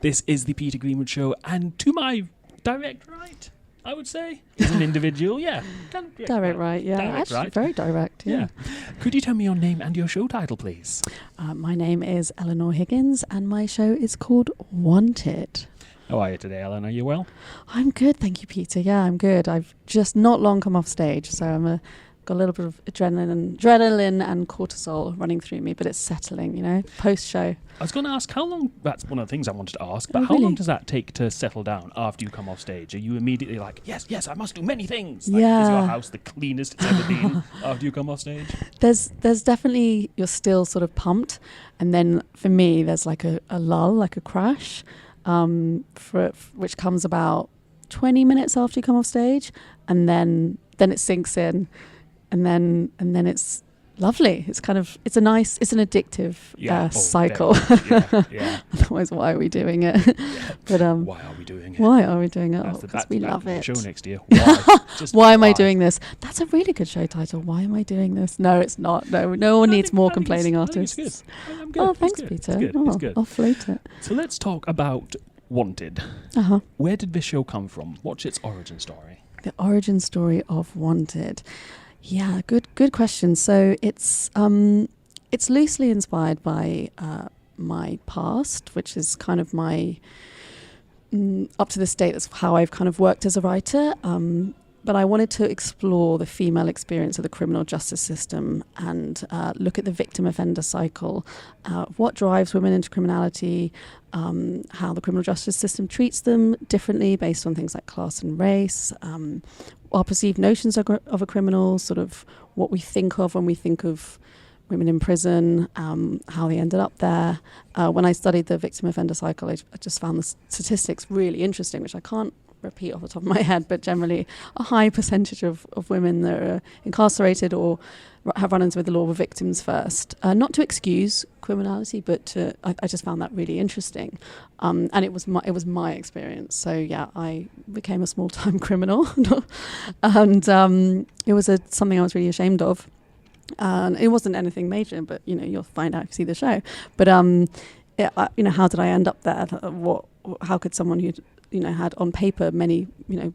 This is the Peter Greenwood Show, and to my direct right, I would say, as an individual, yeah. Direct right, yeah. Direct Actually, right. very direct, yeah. Could you tell me your name and your show title, please? My name is Eleanor Higgins, and my show is called Wanted. How are you today, Ellen? Are you well? I'm good, thank you, Peter. Yeah, I'm good. I've just not long come off stage, so I'm got a little bit of adrenaline and cortisol running through me, but it's settling, you know, post-show. I was going to ask how long, that's one of the things I wanted to ask, but Oh, how really? long does that take to settle down after you come off stage? Are you immediately like, yes, I must do many things? Like, Yeah. Is your house the cleanest it's ever been after you come off stage? There's definitely, you're still sort of pumped, and then for me, there's like a lull, like a crash, which comes about 20 minutes after you come off stage, and then it sinks in. And then it's lovely. It's kind of, it's an addictive cycle. Yeah. Otherwise, why are we doing it? But why are we doing it? why are we doing it? That's Because we love it. Show next year. Why? Just Why am I doing this? That's a really good show title. Why am I doing this? No, it's not. No one needs more complaining artists. I think it's good. I'm good. Oh, It's thanks, good. Peter. It's good. Oh, It's good. I'll float it. So let's talk about Wanted. Uh-huh. Where did this show come from? What's its origin story? The origin story of Wanted. Yeah, good question. So it's loosely inspired by my past, which is kind of my up to this date. That's how I've kind of worked as a writer. But I wanted to explore the female experience of the criminal justice system and look at the victim-offender cycle, what drives women into criminality, how the criminal justice system treats them differently based on things like class and race, our perceived notions of a criminal, sort of what we think of when we think of women in prison, how they ended up there. When I studied the victim-offender cycle, I just found the statistics really interesting, which I can't repeat off the top of my head, but generally a high percentage of women that are incarcerated or have run-ins with the law were victims first. Not to excuse criminality, but I just found that really interesting. And it was my experience. So yeah, I became a small-time criminal. And it was something I was really ashamed of. And it wasn't anything major, but you'll find out if you see the show. But how did I end up there? How could someone who had on paper many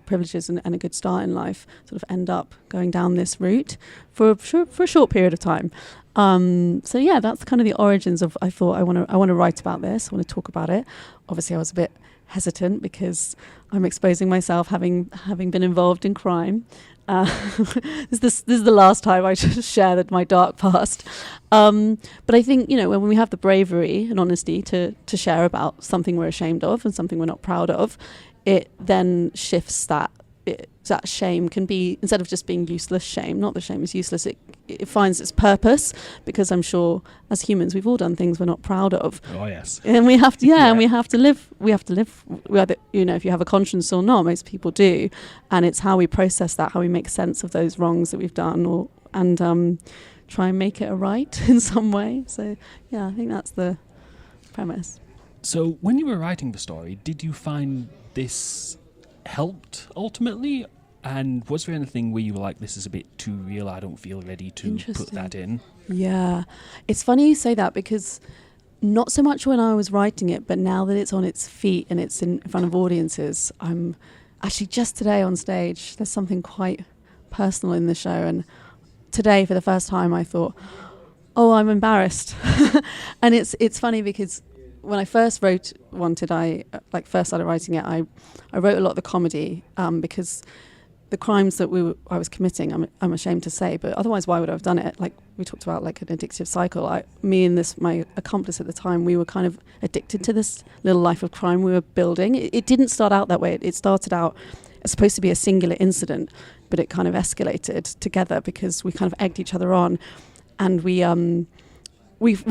privileges and a good start in life sort of end up going down this route for a short period of time? So yeah, that's kind of the origins of. I thought I want to write about this. I want to talk about it. Obviously, I was a bit hesitant because I'm exposing myself, having been involved in crime. This is the last time I share my dark past. But I think, when we have the bravery and honesty to share about something we're ashamed of and something we're not proud of, it then shifts that shame can be, instead of just being useless shame, not the shame is useless, it finds its purpose, because I'm sure as humans we've all done things we're not proud of. Oh yes. And we have to and we have to live whether if you have a conscience or not. Most people do, and it's how we process that, how we make sense of those wrongs that we've done, and try and make it a right in some way. So yeah, I think that's the premise. So when you were writing the story, did you find this helped ultimately? And was there anything where you were like, this is a bit too real, I don't feel ready to put that in? Yeah. It's funny you say that, because not so much when I was writing it, but now that it's on its feet and it's in front of audiences, I'm actually just today on stage, there's something quite personal in the show. And today, for the first time, I thought, oh, I'm embarrassed. And it's funny because when I first wrote Wanted, first started writing it, I wrote a lot of the comedy because the crimes that I was committing, I'm ashamed to say, but otherwise, why would I have done it? Like we talked about, like an addictive cycle. Me and my accomplice at the time, we were kind of addicted to this little life of crime we were building. It didn't start out that way. It started out as supposed to be a singular incident, but it kind of escalated together because we kind of egged each other on, and we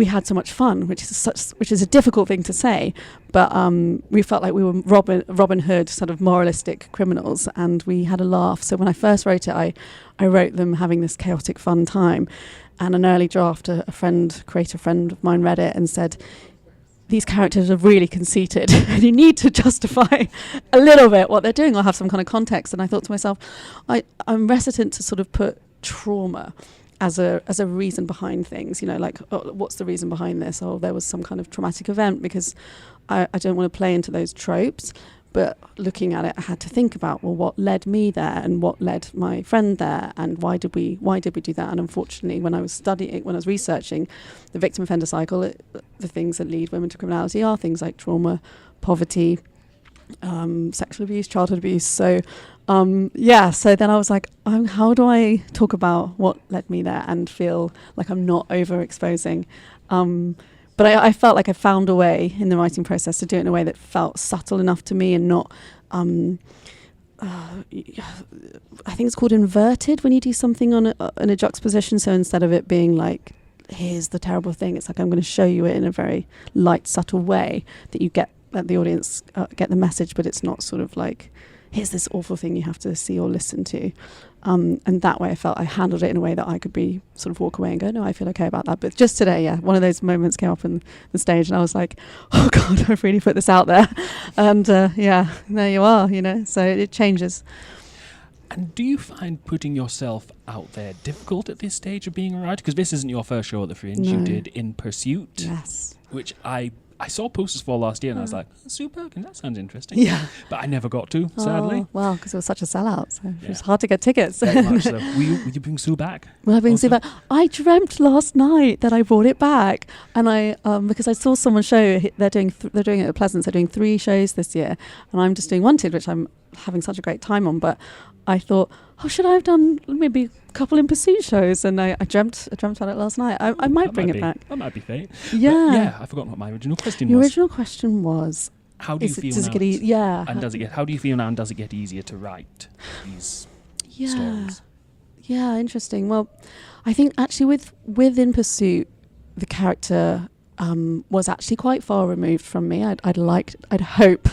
had so much fun, which is a difficult thing to say, but we felt like we were Robin Hood, sort of moralistic criminals, and we had a laugh. So when I first wrote it, I wrote them having this chaotic fun time, and an early draft, a creative friend of mine read it and said, these characters are really conceited and you need to justify a little bit what they're doing or have some kind of context. And I thought to myself, I'm reticent to sort of put trauma as a reason behind things, like, oh, what's the reason behind this? Oh, there was some kind of traumatic event, because I don't want to play into those tropes. But looking at it, I had to think about, well, what led me there, and what led my friend there, and why did we do that? And unfortunately, when I was researching the victim offender cycle, the things that lead women to criminality are things like trauma, poverty, sexual abuse, childhood abuse. So so then I was like, how do I talk about what led me there and feel like I'm not overexposing? But I felt like I found a way in the writing process to do it in a way that felt subtle enough to me, and not I think it's called inverted, when you do something in a juxtaposition. So instead of it being like, here's the terrible thing, it's like, I'm going to show you it in a very light, subtle way that the audience get the message, but it's not sort of like, here's this awful thing you have to see or listen to. And that way I felt I handled it in a way that I could be sort of walk away and go, no, I feel okay about that. But just today, one of those moments came up on the stage, and I was like, oh God, I've really put this out there. And there you are, so it changes. And do you find putting yourself out there difficult at this stage of being a writer? Because this isn't your first show at the Fringe. No. You did In Pursuit, Yes. which I saw posters for last year, and I was like, Sue Perkins, that sounds interesting. Yeah. But I never got to, sadly. Oh, well, because it was such a sellout, so it was hard to get tickets. Very much so. Will you bring Sue back? Will I bring Sue back? I dreamt last night that I brought it back, and I because I saw someone show they're doing it at Pleasance. They're doing 3 shows this year, and I'm just doing Wanted, which I'm having such a great time on. But I thought, should I have done maybe a couple In Pursuit shows? And I dreamt about it last night. I might bring it back. That might be fate. Yeah. I've forgotten what my original question was. Your original question was, how do you feel does now? it get And how do you feel now, and does it get easier to write these stories? Yeah, interesting. Well, I think actually with In Pursuit, the character was actually quite far removed from me. I'd hope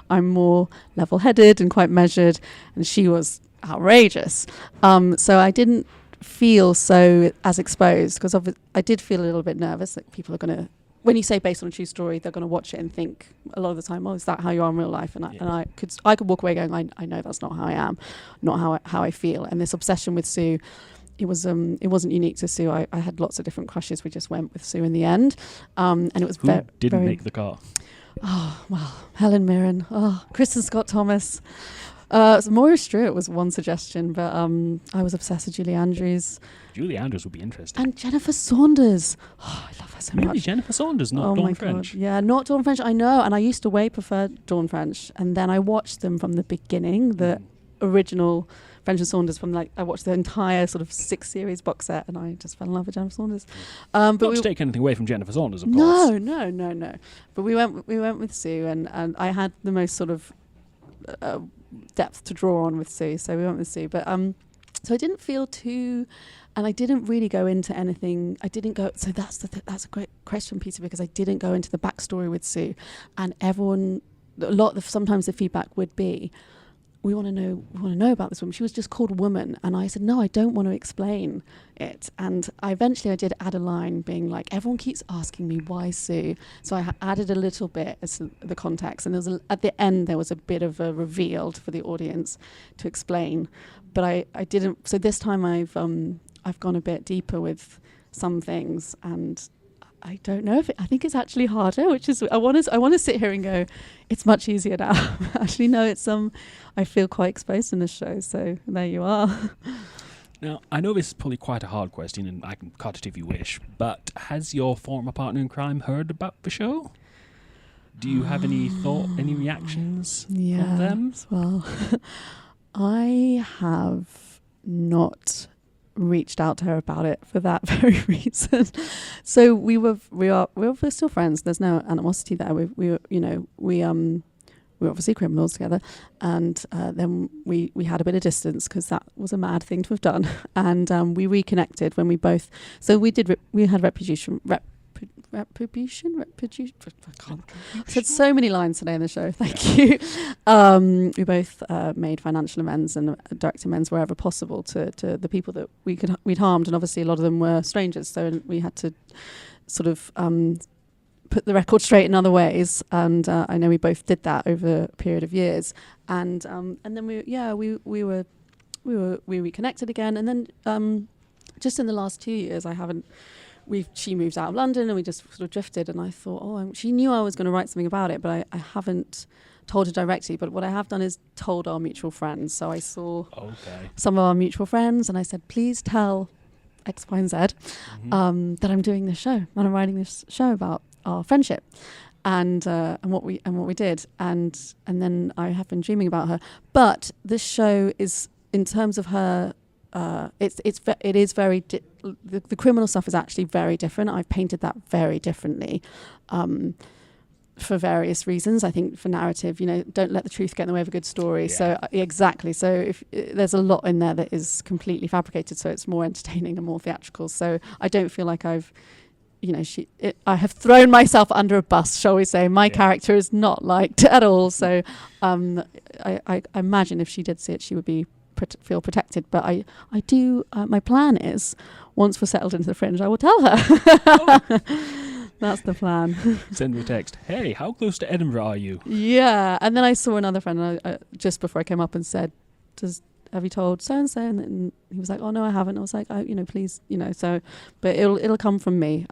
I'm more level-headed and quite measured, and she was outrageous. So I didn't feel so as exposed, because I did feel a little bit nervous that people are going to, when you say based on a true story, they're going to watch it and think a lot of the time, is that how you are in real life? And I could walk away going, I know that's not how I am, not how I feel. And this obsession with Sue, it wasn't unique to Sue. I had lots of different crushes. We just went with Sue in the end, and it was Who didn't make the car? Oh well, Helen Mirren, Kristen Scott Thomas. Moira Stewart was one suggestion, but I was obsessed with Julie Andrews. Julie Andrews would be interesting. And Jennifer Saunders. Oh, I love her so Maybe much. Jennifer Saunders, not Dawn French. Yeah, not Dawn French, I know. And I used to way prefer Dawn French. And then I watched them from the beginning, the original French and Saunders I watched the entire sort of 6 series box set, and I just fell in love with Jennifer Saunders. But not to take anything away from Jennifer Saunders, of course. No. But we went with Sue, and I had the most sort of depth to draw on with Sue, so we went with Sue. But so I didn't feel too, and I didn't really go into anything. I didn't go. So that's a great question, Peter, because I didn't go into the backstory with Sue, and sometimes the feedback would be, we want to know about this woman. She was just called Woman. And I said, no, I don't want to explain it. And I did add a line being like, everyone keeps asking me why Sue. So I added a little bit as the context. And at the end, there was a bit of a reveal for the audience to explain. But I didn't. So this time I've gone a bit deeper with some things, and I don't know I think it's actually harder, which is I want to sit here and go, it's much easier now. Actually, no, it's I feel quite exposed in this show, so there you are. Now, I know this is probably quite a hard question, and I can cut it if you wish, but has your former partner in crime heard about the show? Do you have any any reactions from them? Well, I have not reached out to her about it for that very reason. So we're still friends. There's no animosity there. We're obviously criminals together, and then we had a bit of distance because that was a mad thing to have done, and we reconnected when we both. So we had retribution. I said so many lines today in the show. Thank you. We both made financial amends and direct amends wherever possible to the people that we'd harmed, and obviously a lot of them were strangers. So we had to sort of put the record straight in other ways, and I know we both did that over a period of years. And then we reconnected again, and then just in the last 2 years, she moved out of London and we just sort of drifted, and I thought, she knew I was going to write something about it, but I haven't told her directly. But what I have done is told our mutual friends. So I saw some of our mutual friends and I said, please tell X, Y, and Z that I'm doing this show, and I'm writing this show about our friendship and what we did. And then I have been dreaming about her. But this show is, in terms of her, it is very the criminal stuff is actually very different. I've painted that very differently for various reasons. I think for narrative, don't let the truth get in the way of a good story. Yeah. So exactly. So if there's a lot in there that is completely fabricated, so it's more entertaining and more theatrical. So I don't feel like I have thrown myself under a bus, shall we say. My character is not liked at all. So I imagine if she did see it, she would feel protected. But I do. My plan is, once we're settled into the Fringe, I will tell her. That's the plan. Send her a text. Hey, how close to Edinburgh are you? Yeah. And then I saw another friend and just before I came up and said, have you told so-and-so? And he was like, oh, no, I haven't. I was like, please, so, but it'll come from me.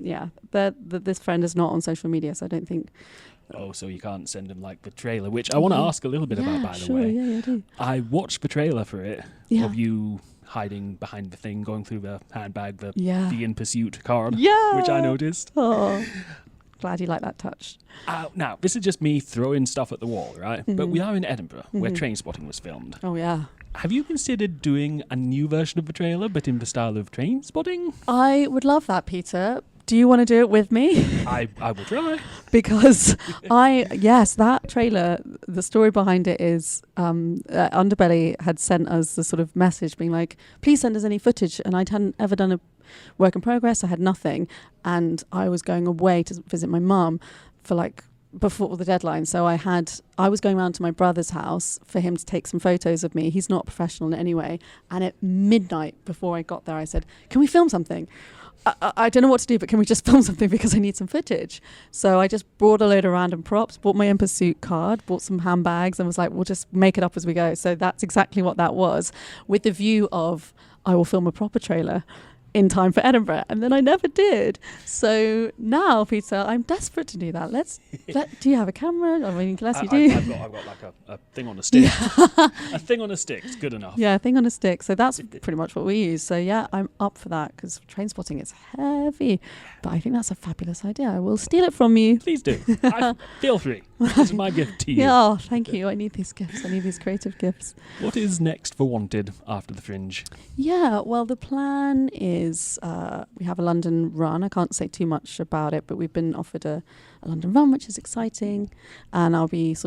This friend is not on social media, so I don't think. Oh, so you can't send him like the trailer, which I want to ask a little bit about, by the way. Yeah, I do. I watched the trailer for it of you hiding behind the thing, going through the handbag, the In Pursuit card, which I noticed. Oh, glad you like that touch. Now, this is just me throwing stuff at the wall, right? Mm-hmm. But we are in Edinburgh, where Trainspotting was filmed. Oh, yeah. Have you considered doing a new version of the trailer, but in the style of Trainspotting? I would love that, Peter. Do you want to do it with me? I will try. Because that trailer, the story behind it is Underbelly had sent us the sort of message being like, please send us any footage. And I hadn't ever done a work in progress. I had nothing. And I was going away to visit my mum for before the deadline. So I was going around to my brother's house for him to take some photos of me. He's not a professional in any way. And at midnight before I got there, I said, can we film something? I don't know what to do, but can we just film something because I need some footage? So I just brought a load of random props, bought my In Pursuit card, bought some handbags, and was like, we'll just make it up as we go. So that's exactly what that was, with the view of I will film a proper trailer in time for Edinburgh. And then I never did. So now, Peter, I'm desperate to do that. Do you have a camera? I mean, unless you do. I've got like a thing on a stick. A thing on a stick is good enough. Yeah, a thing on a stick. So that's pretty much what we use. So yeah, I'm up for that because Trainspotting is heavy. But I think that's a fabulous idea. I will steal it from you. Please do. Feel free. This is my gift to you. Yeah, oh, thank you. I need these gifts. I need these creative gifts. What is next for Wanted after the Fringe? Yeah, well, the plan is we have a London run. I can't say too much about it, but we've been offered a London run, which is exciting. And I'll be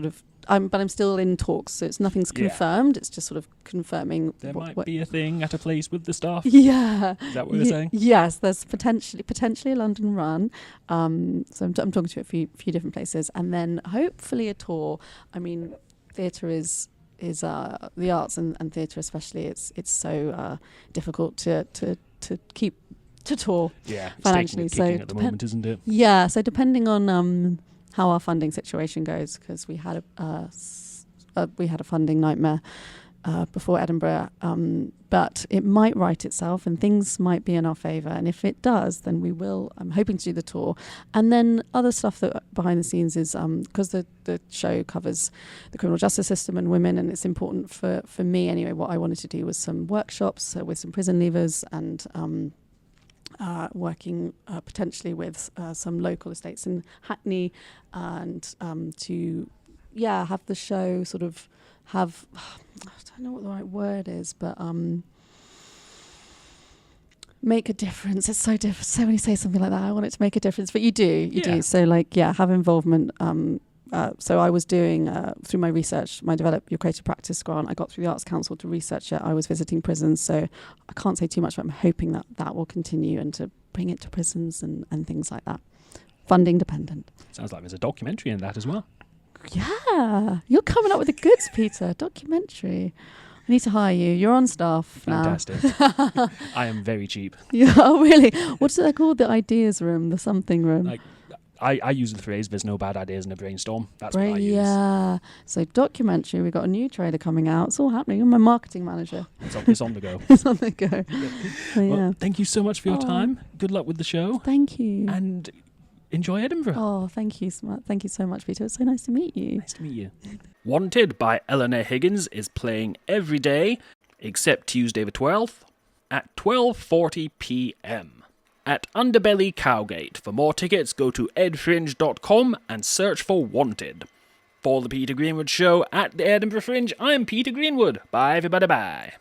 but I'm still in talks, so nothing's confirmed. It's just sort of confirming. There might be a thing at a place with the staff. Yeah. Is that what you're saying? Yes, there's potentially a London run. So I'm talking to a few different places, and then hopefully a tour. I mean, theatre is the arts and theatre especially. It's so difficult to keep to tour financially. So at the moment, isn't it? Yeah. So depending on how our funding situation goes, because we had a funding nightmare before Edinburgh, but it might right itself and things might be in our favour. And if it does, then we will. I'm hoping to do the tour, and then other stuff that behind the scenes is because the show covers the criminal justice system and women, and it's important for me anyway. What I wanted to do was some workshops with some prison leavers and. Working potentially with some local estates in Hackney, and to have the show sort of have I don't know what the right word is, but make a difference. It's so different. So when you say something like that, I want it to make a difference, but you do. So have involvement. So I was doing, through my research, my Develop Your Creative Practice grant, I got through the Arts Council to research it. I was visiting prisons, so I can't say too much, but I'm hoping that will continue and to bring it to prisons and things like that. Funding dependent. Sounds like there's a documentary in that as well. Yeah, you're coming up with the goods, Peter. Documentary. I need to hire you. You're on staff. Fantastic. I am very cheap. Yeah, oh, really? What's that called? The ideas room, the something room. I use the phrase, there's no bad ideas in a brainstorm. That's what I use. Yeah. So documentary, we've got a new trailer coming out. It's all happening. I'm my marketing manager. It's on the go. It's on the go. So, yeah. Well, thank you so much for your time. Good luck with the show. Thank you. And enjoy Edinburgh. Oh, thank you so much, Peter. It's so nice to meet you. Nice to meet you. Wanted by Eleanor Higgins is playing every day, except Tuesday the 12th, at 12:40 p.m. at Underbelly Cowgate. For more tickets, go to edfringe.com and search for Wanted. For the Peter Greenwood Show at the Edinburgh Fringe, I'm Peter Greenwood. Bye, everybody, bye.